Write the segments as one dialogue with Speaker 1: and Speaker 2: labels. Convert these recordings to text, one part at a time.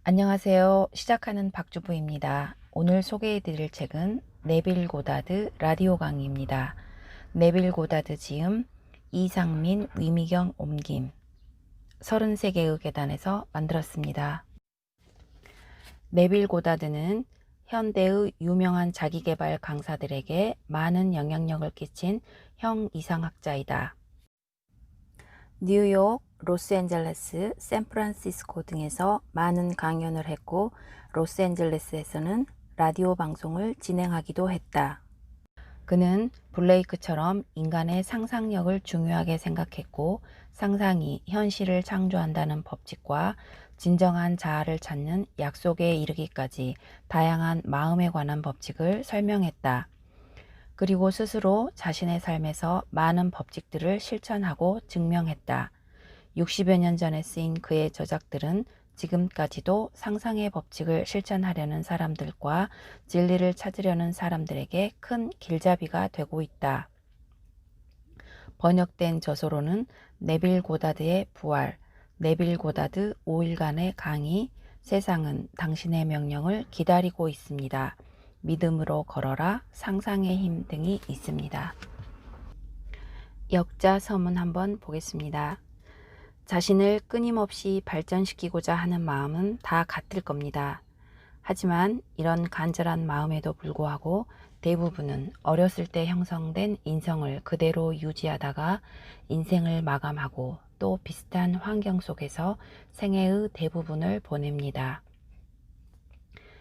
Speaker 1: 안녕하세요. 시작하는 박주부입니다. 오늘 소개해 드릴 책은 네빌 고다드 라디오 강의입니다. 네빌 고다드 지음, 이상민, 위미경 옮김 33개의 계단에서 만들었습니다. 네빌 고다드는 현대의 유명한 자기계발 강사들에게 많은 영향력을 끼친 형이상학자이다. 뉴욕, 로스앤젤레스, 샌프란시스코 등에서 많은 강연을 했고 로스앤젤레스에서는 라디오 방송을 진행하기도 했다. 그는 블레이크처럼 인간의 상상력을 중요하게 생각했고 상상이 현실을 창조한다는 법칙과 진정한 자아를 찾는 약속에 이르기까지 다양한 마음에 관한 법칙을 설명했다. 그리고 스스로 자신의 삶에서 많은 법칙들을 실천하고 증명했다. 60여 년 전에 쓰인 그의 저작들은 지금까지도 상상의 법칙을 실천하려는 사람들과 진리를 찾으려는 사람들에게 큰 길잡이가 되고 있다. 번역된 저서로는 네빌 고다드의 부활, 네빌 고다드 5일간의 강의, 세상은 당신의 명령을 기다리고 있습니다. 믿음으로 걸어라, 상상의 힘 등이 있습니다. 역자 서문 한번 보겠습니다. 자신을 끊임없이 발전시키고자 하는 마음은 다 같을 겁니다. 하지만 이런 간절한 마음에도 불구하고 대부분은 어렸을 때 형성된 인성을 그대로 유지하다가 인생을 마감하고 또 비슷한 환경 속에서 생애의 대부분을 보냅니다.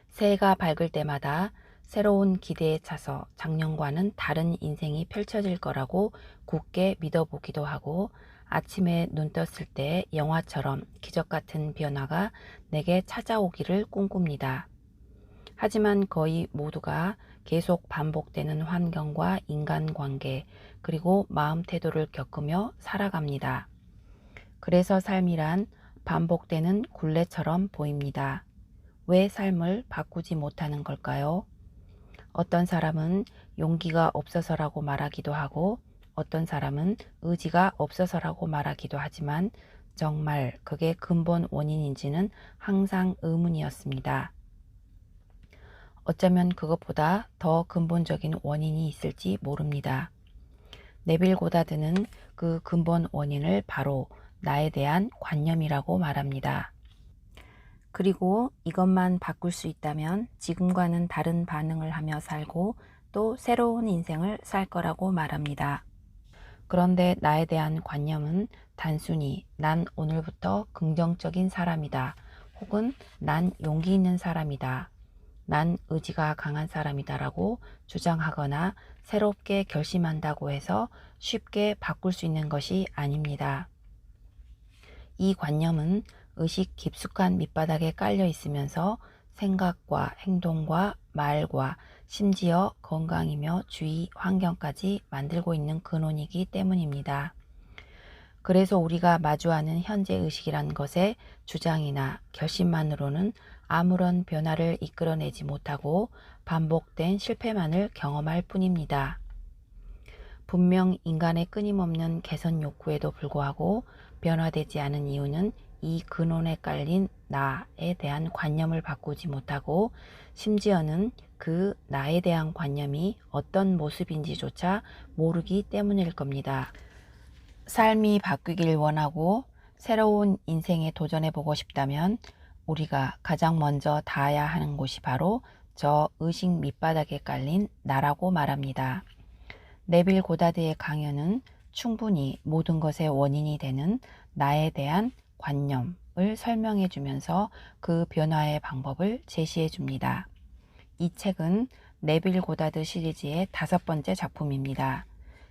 Speaker 1: 새해가 밝을 때마다 새로운 기대에 차서 작년과는 다른 인생이 펼쳐질 거라고 굳게 믿어보기도 하고 아침에 눈 떴을 때 영화처럼 기적 같은 변화가 내게 찾아오기를 꿈꿉니다. 하지만 거의 모두가 계속 반복되는 환경과 인간관계 그리고 마음 태도를 겪으며 살아갑니다. 그래서 삶이란 반복되는 굴레처럼 보입니다. 왜 삶을 바꾸지 못하는 걸까요? 어떤 사람은 용기가 없어서라고 말하기도 하고 어떤 사람은 의지가 없어서라고 말하기도 하지만 정말 그게 근본 원인인지는 항상 의문이었습니다. 어쩌면 그것보다 더 근본적인 원인이 있을지 모릅니다. 네빌 고다드는 그 근본 원인을 바로 나에 대한 관념이라고 말합니다. 그리고 이것만 바꿀 수 있다면 지금과는 다른 반응을 하며 살고 또 새로운 인생을 살 거라고 말합니다. 그런데 나에 대한 관념은 단순히 난 오늘부터 긍정적인 사람이다. 혹은 난 용기 있는 사람이다. 난 의지가 강한 사람이다 라고 주장하거나 새롭게 결심한다고 해서 쉽게 바꿀 수 있는 것이 아닙니다. 이 관념은 의식 깊숙한 밑바닥에 깔려 있으면서 생각과 행동과 말과 심지어 건강이며 주위 환경까지 만들고 있는 근원이기 때문입니다. 그래서 우리가 마주하는 현재 의식이란 것의 주장이나 결심만으로는 아무런 변화를 이끌어내지 못하고 반복된 실패만을 경험할 뿐입니다. 분명 인간의 끊임없는 개선 욕구에도 불구하고 변화되지 않은 이유는 이 근원에 깔린 나에 대한 관념을 바꾸지 못하고 심지어는 그 나에 대한 관념이 어떤 모습인지조차 모르기 때문일 겁니다. 삶이 바뀌길 원하고 새로운 인생에 도전해보고 싶다면 우리가 가장 먼저 닿아야 하는 곳이 바로 저 의식 밑바닥에 깔린 나라고 말합니다. 네빌 고다드의 강연은 충분히 모든 것의 원인이 되는 나에 대한 관념을 설명해 주면서 그 변화의 방법을 제시해 줍니다. 이 책은 네빌 고다드 시리즈의 5번째 작품입니다.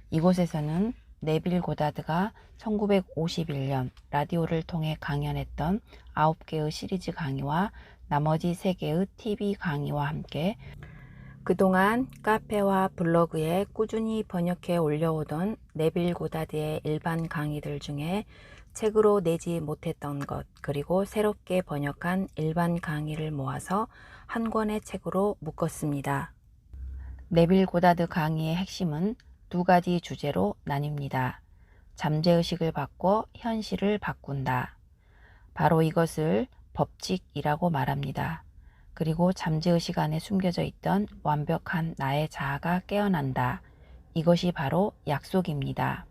Speaker 1: 이곳에서는 네빌 고다드가 1951년 라디오를 통해 강연했던 9개의 시리즈 강의와 나머지 3개의 TV 강의와 함께 그동안 카페와 블로그에 꾸준히 번역해 올려오던 네빌 고다드의 일반 강의들 중에 책으로 내지 못했던 것 그리고 새롭게 번역한 일반 강의를 모아서 한 권의 책으로 묶었습니다. 네빌 고다드 강의의 핵심은 2가지 주제로 나뉩니다. 잠재의식을 바꿔 현실을 바꾼다. 바로 이것을 법칙이라고 말합니다. 그리고 잠재의식 안에 숨겨져 있던 완벽한 나의 자아가 깨어난다. 이것이 바로 약속입니다.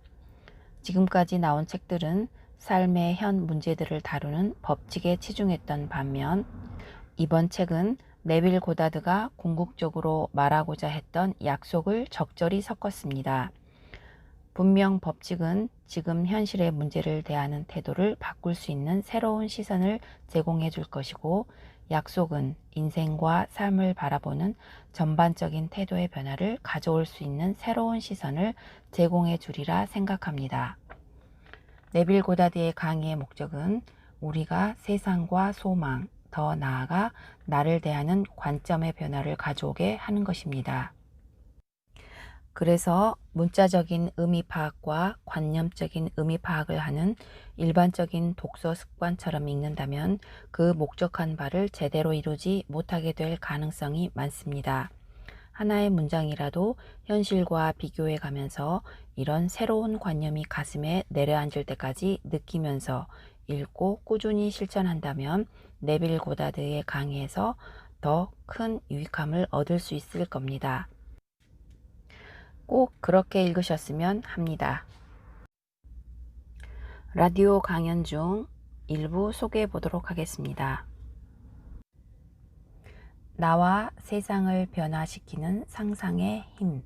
Speaker 1: 지금까지 나온 책들은 삶의 현 문제들을 다루는 법칙에 치중했던 반면 이번 책은 네빌 고다드가 궁극적으로 말하고자 했던 약속을 적절히 섞었습니다. 분명 법칙은 지금 현실의 문제를 대하는 태도를 바꿀 수 있는 새로운 시선을 제공해 줄 것이고, 약속은 인생과 삶을 바라보는 전반적인 태도의 변화를 가져올 수 있는 새로운 시선을 제공해 주리라 생각합니다. 네빌 고다드의 강의의 목적은 우리가 세상과 소망, 더 나아가 나를 대하는 관점의 변화를 가져오게 하는 것입니다. 그래서 문자적인 의미 파악과 관념적인 의미 파악을 하는 일반적인 독서 습관처럼 읽는다면 그 목적한 바를 제대로 이루지 못하게 될 가능성이 많습니다. 하나의 문장이라도 현실과 비교해 가면서 이런 새로운 관념이 가슴에 내려앉을 때까지 느끼면서 읽고 꾸준히 실천한다면 네빌 고다드의 강의에서 더 큰 유익함을 얻을 수 있을 겁니다. 꼭 그렇게 읽으셨으면 합니다. 라디오 강연 중 일부 소개해 보도록 하겠습니다. 나와 세상을 변화시키는 상상의 힘.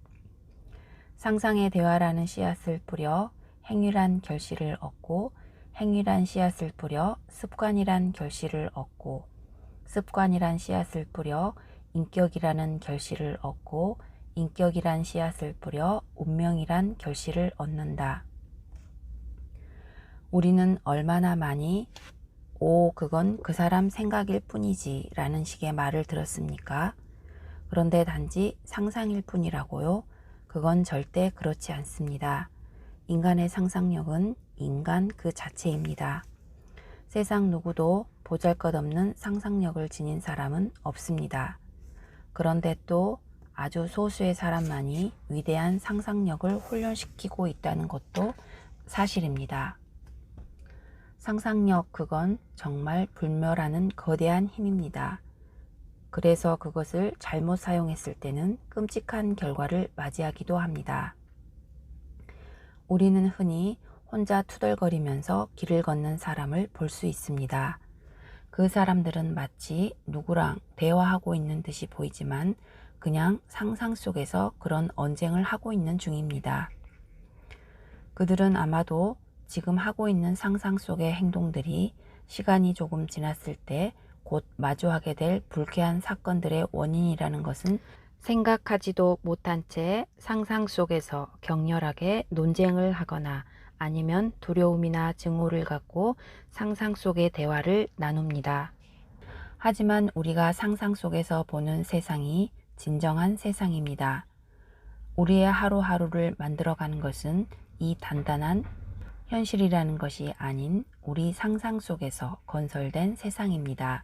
Speaker 1: 상상의 대화라는 씨앗을 뿌려 행위란 결실을 얻고, 행위란 씨앗을 뿌려 습관이란 결실을 얻고, 습관이란 씨앗을 뿌려 인격이라는 결실을 얻고, 인격이란 씨앗을 뿌려 운명이란 결실을 얻는다. 우리는 얼마나 많이 그건 그 사람 생각일 뿐이지 라는 식의 말을 들었습니까? 그런데 단지 상상일 뿐이라고요? 그건 절대 그렇지 않습니다. 인간의 상상력은 인간 그 자체입니다. 세상 누구도 보잘것없는 상상력을 지닌 사람은 없습니다. 그런데 또 아주 소수의 사람만이 위대한 상상력을 훈련시키고 있다는 것도 사실입니다. 상상력, 그건 정말 불멸하는 거대한 힘입니다. 그래서 그것을 잘못 사용했을 때는 끔찍한 결과를 맞이하기도 합니다. 우리는 흔히 혼자 투덜거리면서 길을 걷는 사람을 볼 수 있습니다. 그 사람들은 마치 누구랑 대화하고 있는 듯이 보이지만 그냥 상상 속에서 그런 언쟁을 하고 있는 중입니다. 그들은 아마도 지금 하고 있는 상상 속의 행동들이 시간이 조금 지났을 때 곧 마주하게 될 불쾌한 사건들의 원인이라는 것은 생각하지도 못한 채 상상 속에서 격렬하게 논쟁을 하거나 아니면 두려움이나 증오를 갖고 상상 속의 대화를 나눕니다. 하지만 우리가 상상 속에서 보는 세상이 진정한 세상입니다. 우리의 하루하루를 만들어가는 것은 이 단단한 현실이라는 것이 아닌 우리 상상 속에서 건설된 세상입니다.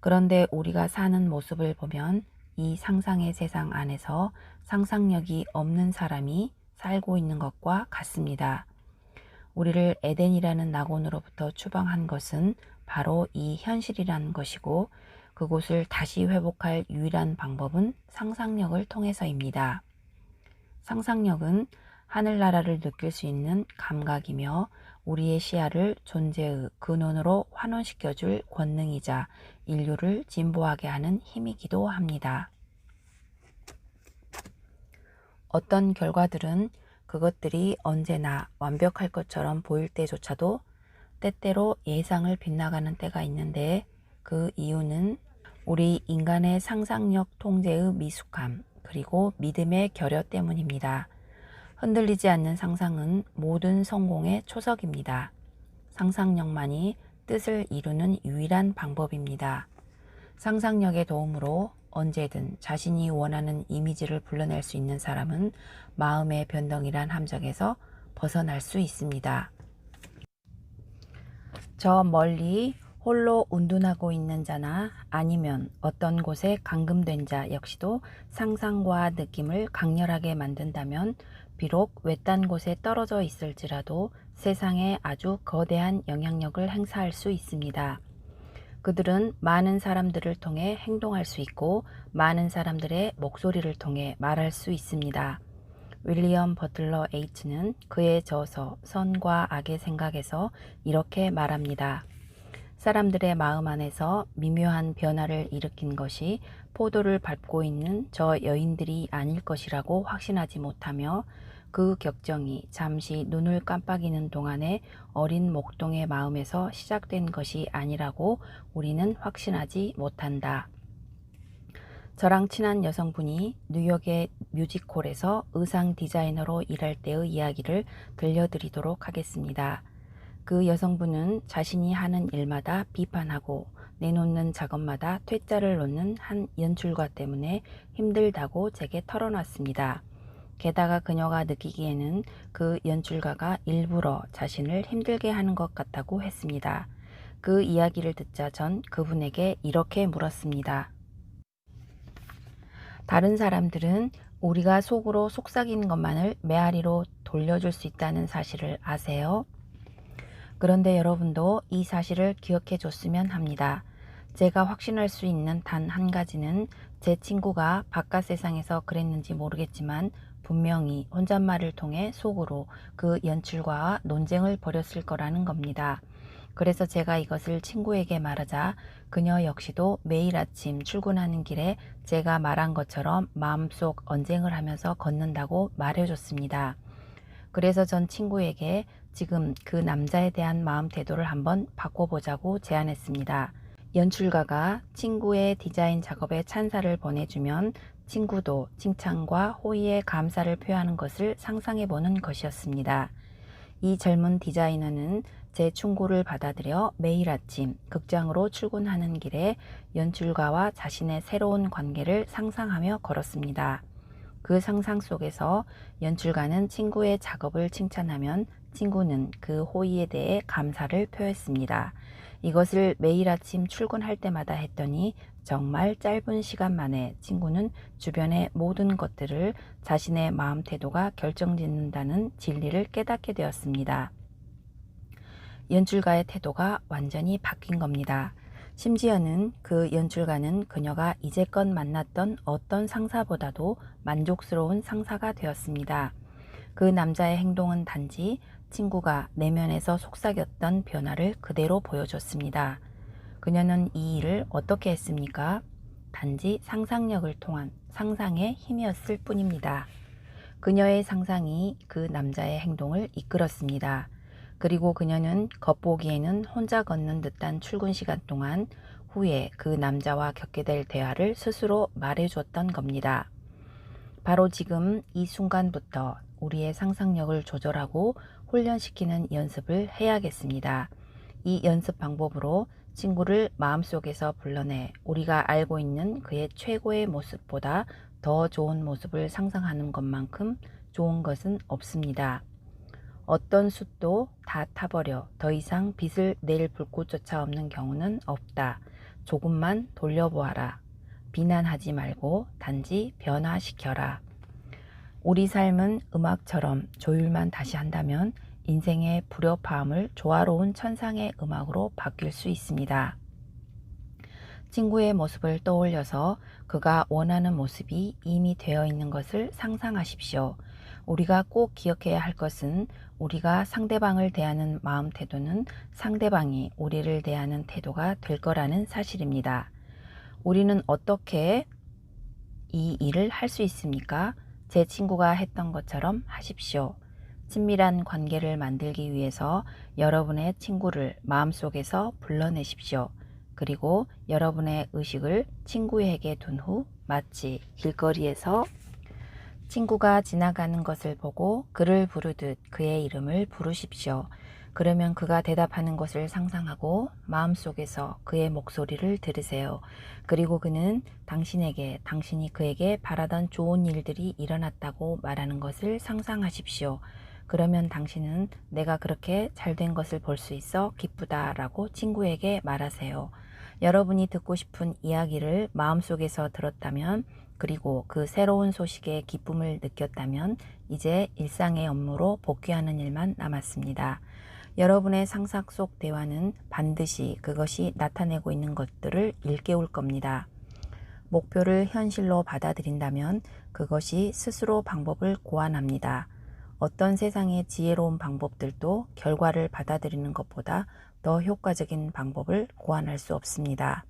Speaker 1: 그런데 우리가 사는 모습을 보면 이 상상의 세상 안에서 상상력이 없는 사람이 살고 있는 것과 같습니다. 우리를 에덴이라는 낙원으로부터 추방한 것은 바로 이 현실이라는 것이고, 그곳을 다시 회복할 유일한 방법은 상상력을 통해서입니다. 상상력은 하늘나라를 느낄 수 있는 감각이며 우리의 시야를 존재의 근원으로 환원시켜줄 권능이자 인류를 진보하게 하는 힘이기도 합니다. 어떤 결과들은 그것들이 언제나 완벽할 것처럼 보일 때조차도 때때로 예상을 빗나가는 때가 있는데, 그 이유는 우리 인간의 상상력 통제의 미숙함, 그리고 믿음의 결여 때문입니다. 흔들리지 않는 상상은 모든 성공의 초석입니다. 상상력만이 뜻을 이루는 유일한 방법입니다. 상상력의 도움으로 언제든 자신이 원하는 이미지를 불러낼 수 있는 사람은 마음의 변덕이란 함정에서 벗어날 수 있습니다. 저 멀리 홀로 운둔하고 있는 자나 아니면 어떤 곳에 감금된 자 역시도 상상과 느낌을 강렬하게 만든다면 비록 외딴 곳에 떨어져 있을지라도 세상에 아주 거대한 영향력을 행사할 수 있습니다. 그들은 많은 사람들을 통해 행동할 수 있고 많은 사람들의 목소리를 통해 말할 수 있습니다. 윌리엄 버틀러 H는 그의 저서 선과 악의 생각에서 이렇게 말합니다. 사람들의 마음 안에서 미묘한 변화를 일으킨 것이 포도를 밟고 있는 저 여인들이 아닐 것이라고 확신하지 못하며 그 격정이 잠시 눈을 깜빡이는 동안에 어린 목동의 마음에서 시작된 것이 아니라고 우리는 확신하지 못한다. 저랑 친한 여성분이 뉴욕의 뮤직홀에서 의상 디자이너로 일할 때의 이야기를 들려드리도록 하겠습니다. 그 여성분은 자신이 하는 일마다 비판하고 내놓는 작업마다 퇴짜를 놓는 한 연출가 때문에 힘들다고 제게 털어놨습니다. 게다가 그녀가 느끼기에는 그 연출가가 일부러 자신을 힘들게 하는 것 같다고 했습니다. 그 이야기를 듣자 전 그분에게 이렇게 물었습니다. 다른 사람들은 우리가 속으로 속삭이는 것만을 메아리로 돌려줄 수 있다는 사실을 아세요? 그런데 여러분도 이 사실을 기억해 줬으면 합니다. 제가 확신할 수 있는 단 한 가지는 제 친구가 바깥 세상에서 그랬는지 모르겠지만 분명히 혼잣말을 통해 속으로 그 연출가와 논쟁을 벌였을 거라는 겁니다. 그래서 제가 이것을 친구에게 말하자 그녀 역시도 매일 아침 출근하는 길에 제가 말한 것처럼 마음속 언쟁을 하면서 걷는다고 말해줬습니다. 그래서 전 친구에게 지금 그 남자에 대한 마음 태도를 한번 바꿔보자고 제안했습니다. 연출가가 친구의 디자인 작업에 찬사를 보내주면 친구도 칭찬과 호의의 감사를 표하는 것을 상상해보는 것이었습니다. 이 젊은 디자이너는 제 충고를 받아들여 매일 아침 극장으로 출근하는 길에 연출가와 자신의 새로운 관계를 상상하며 걸었습니다. 그 상상 속에서 연출가는 친구의 작업을 칭찬하면 친구는 그 호의에 대해 감사를 표했습니다. 이것을 매일 아침 출근할 때마다 했더니 정말 짧은 시간 만에 친구는 주변의 모든 것들을 자신의 마음 태도가 결정짓는다는 진리를 깨닫게 되었습니다. 연출가의 태도가 완전히 바뀐 겁니다. 심지어는 그 연출가는 그녀가 이제껏 만났던 어떤 상사보다도 만족스러운 상사가 되었습니다. 그 남자의 행동은 단지 친구가 내면에서 속삭였던 변화를 그대로 보여줬습니다. 그녀는 이 일을 어떻게 했습니까? 단지 상상력을 통한 상상의 힘이었을 뿐입니다. 그녀의 상상이 그 남자의 행동을 이끌었습니다. 그리고 그녀는 겉보기에는 혼자 걷는 듯한 출근 시간 동안 후에 그 남자와 겪게 될 대화를 스스로 말해줬던 겁니다. 바로 지금 이 순간부터 우리의 상상력을 조절하고 훈련시키는 연습을 해야겠습니다. 이 연습 방법으로 친구를 마음속에서 불러내 우리가 알고 있는 그의 최고의 모습보다 더 좋은 모습을 상상하는 것만큼 좋은 것은 없습니다. 어떤 숯도 다 타버려 더 이상 빛을 낼 불꽃조차 없는 경우는 없다. 조금만 돌려보아라. 비난하지 말고 단지 변화시켜라. 우리 삶은 음악처럼 조율만 다시 한다면 인생의 불협화음을 조화로운 천상의 음악으로 바뀔 수 있습니다. 친구의 모습을 떠올려서 그가 원하는 모습이 이미 되어 있는 것을 상상하십시오. 우리가 꼭 기억해야 할 것은 우리가 상대방을 대하는 마음 태도는 상대방이 우리를 대하는 태도가 될 거라는 사실입니다. 우리는 어떻게 이 일을 할 수 있습니까? 제 친구가 했던 것처럼 하십시오. 친밀한 관계를 만들기 위해서 여러분의 친구를 마음속에서 불러내십시오. 그리고 여러분의 의식을 친구에게 둔 후 마치 길거리에서 친구가 지나가는 것을 보고 그를 부르듯 그의 이름을 부르십시오. 그러면 그가 대답하는 것을 상상하고 마음속에서 그의 목소리를 들으세요. 그리고 그는 당신에게 당신이 그에게 바라던 좋은 일들이 일어났다고 말하는 것을 상상하십시오. 그러면 당신은 내가 그렇게 잘된 것을 볼 수 있어 기쁘다라고 친구에게 말하세요. 여러분이 듣고 싶은 이야기를 마음속에서 들었다면 그리고 그 새로운 소식에 기쁨을 느꼈다면 이제 일상의 업무로 복귀하는 일만 남았습니다. 여러분의 상상 속 대화는 반드시 그것이 나타내고 있는 것들을 일깨울 겁니다. 목표를 현실로 받아들인다면 그것이 스스로 방법을 고안합니다. 어떤 세상의 지혜로운 방법들도 결과를 받아들이는 것보다 더 효과적인 방법을 고안할 수 없습니다.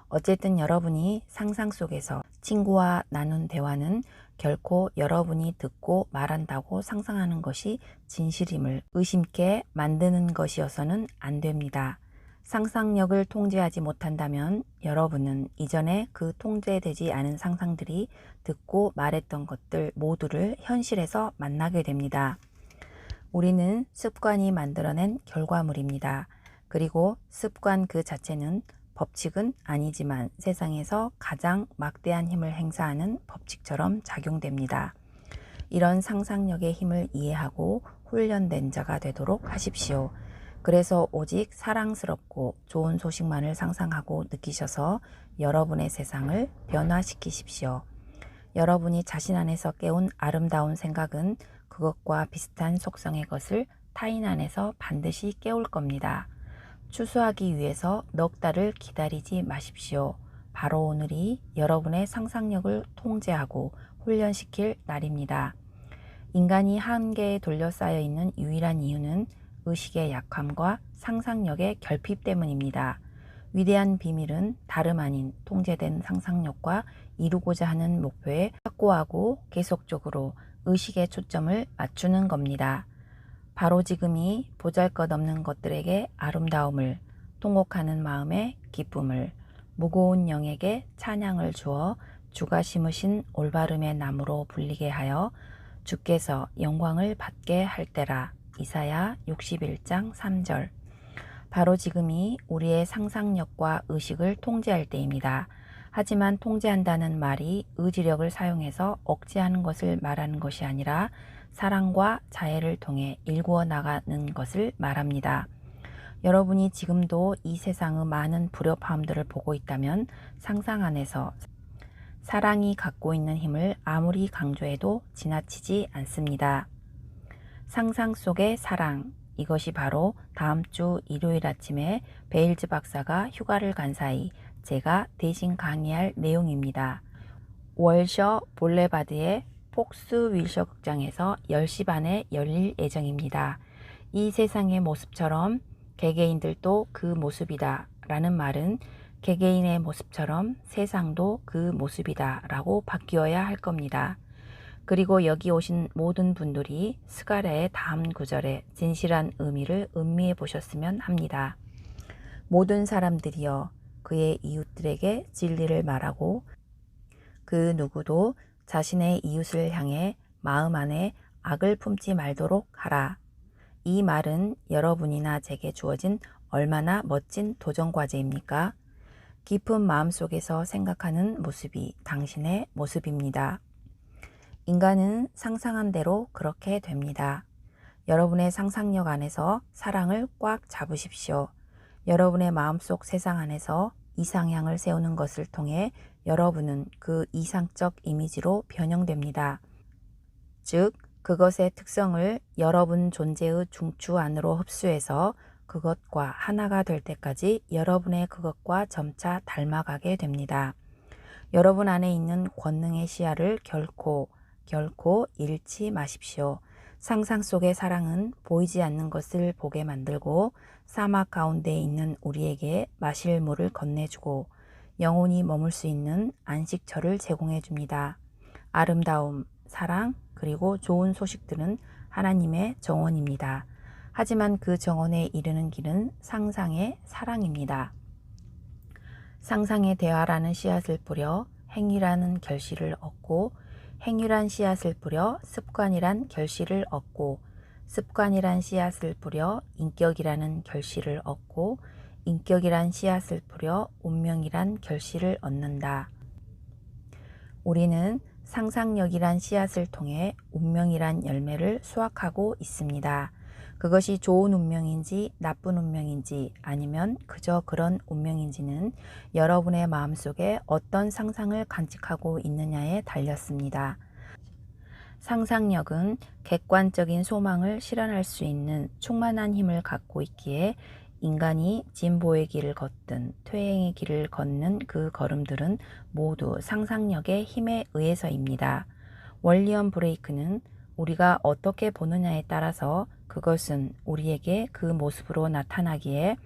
Speaker 1: 어쨌든 여러분이 상상 속에서 친구와 나눈 대화는 결코 여러분이 듣고 말한다고 상상하는 것이 진실임을 의심케 만드는 것이어서는 안 됩니다. 상상력을 통제하지 못한다면 여러분은 이전에 그 통제되지 않은 상상들이 듣고 말했던 것들 모두를 현실에서 만나게 됩니다. 우리는 습관이 만들어낸 결과물입니다. 그리고 습관 그 자체는 법칙은 아니지만 세상에서 가장 막대한 힘을 행사하는 법칙처럼 작용됩니다. 이런 상상력의 힘을 이해하고 훈련된 자가 되도록 하십시오. 그래서 오직 사랑스럽고 좋은 소식만을 상상하고 느끼셔서 여러분의 세상을 변화시키십시오. 여러분이 자신 안에서 깨운 아름다운 생각은 그것과 비슷한 속성의 것을 타인 안에서 반드시 깨울 겁니다. 추수하기 위해서 넉 달을 기다리지 마십시오. 바로 오늘이 여러분의 상상력을 통제하고 훈련시킬 날입니다. 인간이 한계에 둘러싸여 있는 유일한 이유는 의식의 약함과 상상력의 결핍 때문입니다. 위대한 비밀은 다름 아닌 통제된 상상력과 이루고자 하는 목표에 확고하고 계속적으로 의식의 초점을 맞추는 겁니다. 바로 지금이 보잘것없는 것들에게 아름다움을, 통곡하는 마음에 기쁨을, 무거운 영에게 찬양을 주어 주가 심으신 올바름의 나무로 불리게 하여 주께서 영광을 받게 할 때라. 이사야 61장 3절. 바로 지금이 우리의 상상력과 의식을 통제할 때입니다. 하지만 통제한다는 말이 의지력을 사용해서 억제하는 것을 말하는 것이 아니라 사랑과 자애를 통해 일구어 나가는 것을 말합니다. 여러분이 지금도 이 세상의 많은 불협화음들을 보고 있다면 상상 안에서 사랑이 갖고 있는 힘을 아무리 강조해도 지나치지 않습니다. 상상 속의 사랑, 이것이 바로 다음 주 일요일 아침에 베일즈 박사가 휴가를 간 사이 제가 대신 강의할 내용입니다. 월셔 볼레바드의 폭스 윌셔 극장에서 10시 반에 열릴 예정입니다. 이 세상의 모습처럼 개개인들도 그 모습이다 라는 말은 개개인의 모습처럼 세상도 그 모습이다 라고 바뀌어야 할 겁니다. 그리고 여기 오신 모든 분들이 스가랴의 다음 구절의 진실한 의미를 음미해 보셨으면 합니다. 모든 사람들이여 그의 이웃들에게 진리를 말하고 그 누구도 자신의 이웃을 향해 마음 안에 악을 품지 말도록 하라. 이 말은 여러분이나 제게 주어진 얼마나 멋진 도전과제입니까? 깊은 마음속에서 생각하는 모습이 당신의 모습입니다. 인간은 상상한 대로 그렇게 됩니다. 여러분의 상상력 안에서 사랑을 꽉 잡으십시오. 여러분의 마음속 세상 안에서 이상향을 세우는 것을 통해 여러분은 그 이상적 이미지로 변형됩니다. 즉, 그것의 특성을 여러분 존재의 중추 안으로 흡수해서 그것과 하나가 될 때까지 여러분의 그것과 점차 닮아가게 됩니다. 여러분 안에 있는 권능의 시야를 결코 잃지 마십시오. 상상 속의 사랑은 보이지 않는 것을 보게 만들고 사막 가운데 있는 우리에게 마실 물을 건네주고 영혼이 머물 수 있는 안식처를 제공해 줍니다. 아름다움, 사랑, 그리고 좋은 소식들은 하나님의 정원입니다. 하지만 그 정원에 이르는 길은 상상의 사랑입니다. 상상의 대화라는 씨앗을 뿌려 행위라는 결실을 얻고 행위란 씨앗을 뿌려 습관이란 결실을 얻고 습관이란 씨앗을 뿌려 인격이라는 결실을 얻고 인격이란 씨앗을 뿌려 운명이란 결실을 얻는다. 우리는 상상력이란 씨앗을 통해 운명이란 열매를 수확하고 있습니다. 그것이 좋은 운명인지 나쁜 운명인지 아니면 그저 그런 운명인지는 여러분의 마음속에 어떤 상상을 간직하고 있느냐에 달렸습니다. 상상력은 객관적인 소망을 실현할 수 있는 충만한 힘을 갖고 있기에 인간이 진보의 길을 걷든 퇴행의 길을 걷는 그 걸음들은 모두 상상력의 힘에 의해서입니다. 월리엄 브레이크는 우리가 어떻게 보느냐에 따라서 그것은 우리에게 그 모습으로 나타나기에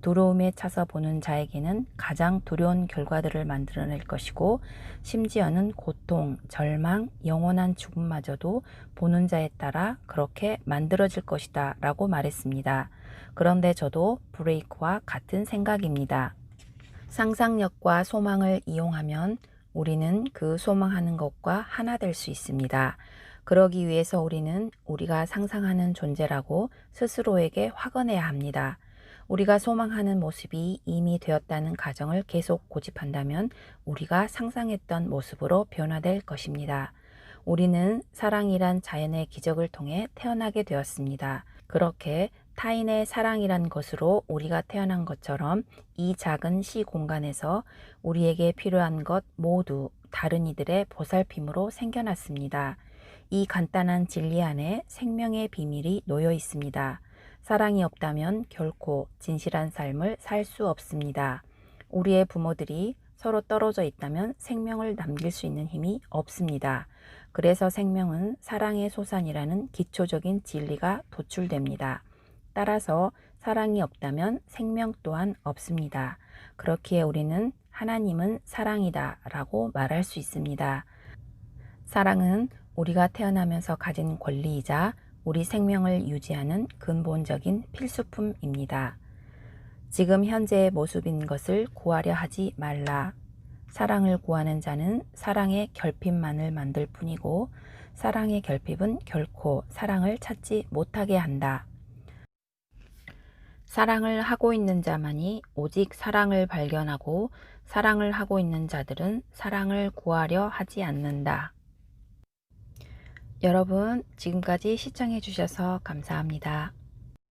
Speaker 1: 두려움에 차서 보는 자에게는 가장 두려운 결과들을 만들어낼 것이고 심지어는 고통, 절망, 영원한 죽음마저도 보는 자에 따라 그렇게 만들어질 것이다 라고 말했습니다. 그런데 저도 브레이크와 같은 생각입니다. 상상력과 소망을 이용하면 우리는 그 소망하는 것과 하나 될 수 있습니다. 그러기 위해서 우리는 우리가 상상하는 존재라고 스스로에게 확언해야 합니다. 우리가 소망하는 모습이 이미 되었다는 가정을 계속 고집한다면 우리가 상상했던 모습으로 변화될 것입니다. 우리는 사랑이란 자연의 기적을 통해 태어나게 되었습니다. 그렇게 타인의 사랑이란 것으로 우리가 태어난 것처럼 이 작은 시 공간에서 우리에게 필요한 것 모두 다른 이들의 보살핌으로 생겨났습니다. 이 간단한 진리 안에 생명의 비밀이 놓여 있습니다. 사랑이 없다면 결코 진실한 삶을 살 수 없습니다. 우리의 부모들이 서로 떨어져 있다면 생명을 남길 수 있는 힘이 없습니다. 그래서 생명은 사랑의 소산이라는 기초적인 진리가 도출됩니다. 따라서 사랑이 없다면 생명 또한 없습니다. 그렇기에 우리는 하나님은 사랑이다 라고 말할 수 있습니다. 사랑은 우리가 태어나면서 가진 권리이자 우리 생명을 유지하는 근본적인 필수품입니다. 지금 현재의 모습인 것을 구하려 하지 말라. 사랑을 구하는 자는 사랑의 결핍만을 만들 뿐이고 사랑의 결핍은 결코 사랑을 찾지 못하게 한다. 사랑을 하고 있는 자만이 오직 사랑을 발견하고 사랑을 하고 있는 자들은 사랑을 구하려 하지 않는다. 여러분, 지금까지 시청해 주셔서 감사합니다.